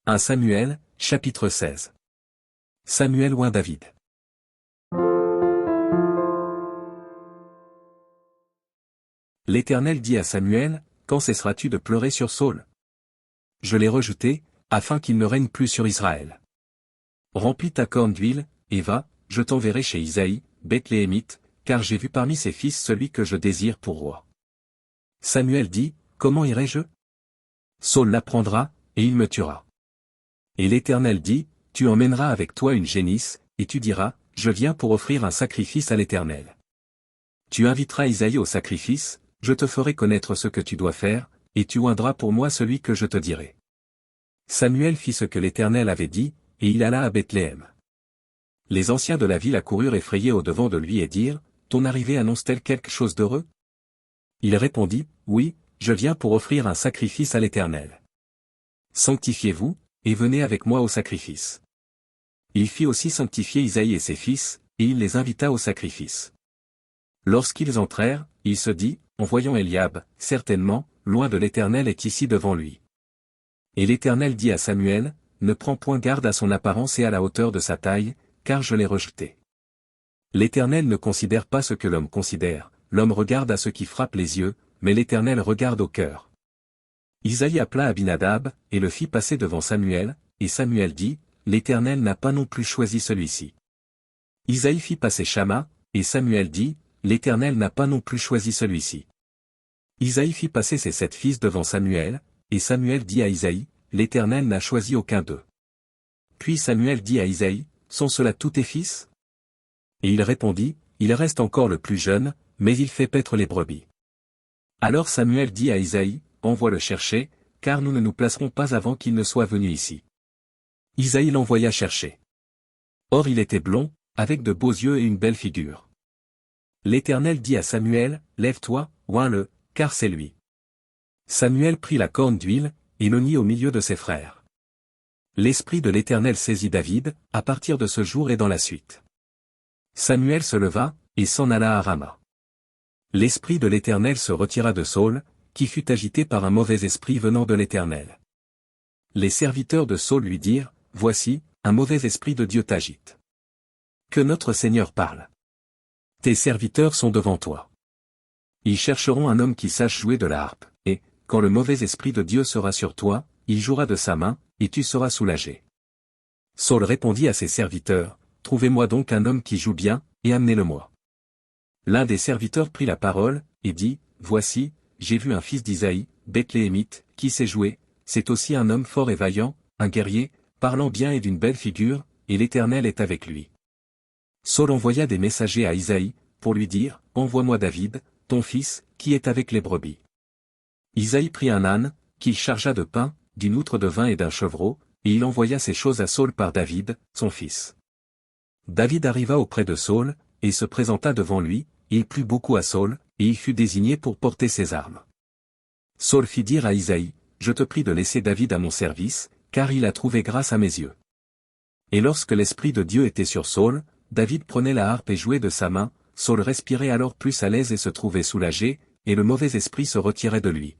1 Samuel, chapitre 16. Samuel oint David. L'Éternel dit à Samuel, quand cesseras-tu de pleurer sur Saul? Je l'ai rejeté, afin qu'il ne règne plus sur Israël. Remplis ta corne d'huile, et va, je t'enverrai chez Isaïe, Bethléemite, car j'ai vu parmi ses fils celui que je désire pour roi. Samuel dit, comment irai-je? Saul l'apprendra, et il me tuera. Et l'Éternel dit, tu emmèneras avec toi une génisse, et tu diras, je viens pour offrir un sacrifice à l'Éternel. Tu inviteras Isaïe au sacrifice, je te ferai connaître ce que tu dois faire, et tu oindras pour moi celui que je te dirai. Samuel fit ce que l'Éternel avait dit, et il alla à Bethléem. Les anciens de la ville accoururent effrayés au-devant de lui et dirent, ton arrivée annonce-t-elle quelque chose d'heureux? Il répondit, oui, je viens pour offrir un sacrifice à l'Éternel. Sanctifiez-vous, et venez avec moi au sacrifice. Il fit aussi sanctifier Isaïe et ses fils, et il les invita au sacrifice. Lorsqu'ils entrèrent, il se dit, en voyant Eliab, certainement, loin de l'Éternel est ici devant lui. Et l'Éternel dit à Samuel, ne prends point garde à son apparence et à la hauteur de sa taille, car je l'ai rejeté. L'Éternel ne considère pas ce que l'homme considère, l'homme regarde à ce qui frappe les yeux, mais l'Éternel regarde au cœur. Isaïe appela Abinadab, et le fit passer devant Samuel, et Samuel dit, l'Éternel n'a pas non plus choisi celui-ci. Isaïe fit passer Shama, et Samuel dit, l'Éternel n'a pas non plus choisi celui-ci. Isaïe fit passer ses 7 fils devant Samuel, et Samuel dit à Isaïe, l'Éternel n'a choisi aucun d'eux. Puis Samuel dit à Isaïe, sont cela tous tes fils? Et il répondit, il reste encore le plus jeune, mais il fait paître les brebis. Alors Samuel dit à Isaïe, envoie le chercher, car nous ne nous placerons pas avant qu'il ne soit venu ici. Isaïe l'envoya chercher. Or il était blond, avec de beaux yeux et une belle figure. L'Éternel dit à Samuel, lève-toi, oins-le, car c'est lui. Samuel prit la corne d'huile, et le mit au milieu de ses frères. L'Esprit de l'Éternel saisit David, à partir de ce jour et dans la suite. Samuel se leva, et s'en alla à Rama. L'Esprit de l'Éternel se retira de Saul, qui fut agité par un mauvais esprit venant de l'Éternel. Les serviteurs de Saul lui dirent, voici, un mauvais esprit de Dieu t'agite. Que notre Seigneur parle. Tes serviteurs sont devant toi. Ils chercheront un homme qui sache jouer de la harpe, et, quand le mauvais esprit de Dieu sera sur toi, il jouera de sa main, et tu seras soulagé. Saul répondit à ses serviteurs, trouvez-moi donc un homme qui joue bien, et amenez-le-moi. L'un des serviteurs prit la parole, et dit, voici, j'ai vu un fils d'Isaïe, Bethléemite, qui sait jouer, c'est aussi un homme fort et vaillant, un guerrier, parlant bien et d'une belle figure, et l'Éternel est avec lui. Saul envoya des messagers à Isaïe, pour lui dire, envoie-moi David, ton fils, qui est avec les brebis. Isaïe prit un âne, qu'il chargea de pain, d'une outre de vin et d'un chevreau, et il envoya ces choses à Saul par David, son fils. David arriva auprès de Saul, et se présenta devant lui, il plut beaucoup à Saul, et il fut désigné pour porter ses armes. Saul fit dire à Isaïe, je te prie de laisser David à mon service, car il a trouvé grâce à mes yeux. Et lorsque l'Esprit de Dieu était sur Saul, David prenait la harpe et jouait de sa main, Saul respirait alors plus à l'aise et se trouvait soulagé, et le mauvais esprit se retirait de lui.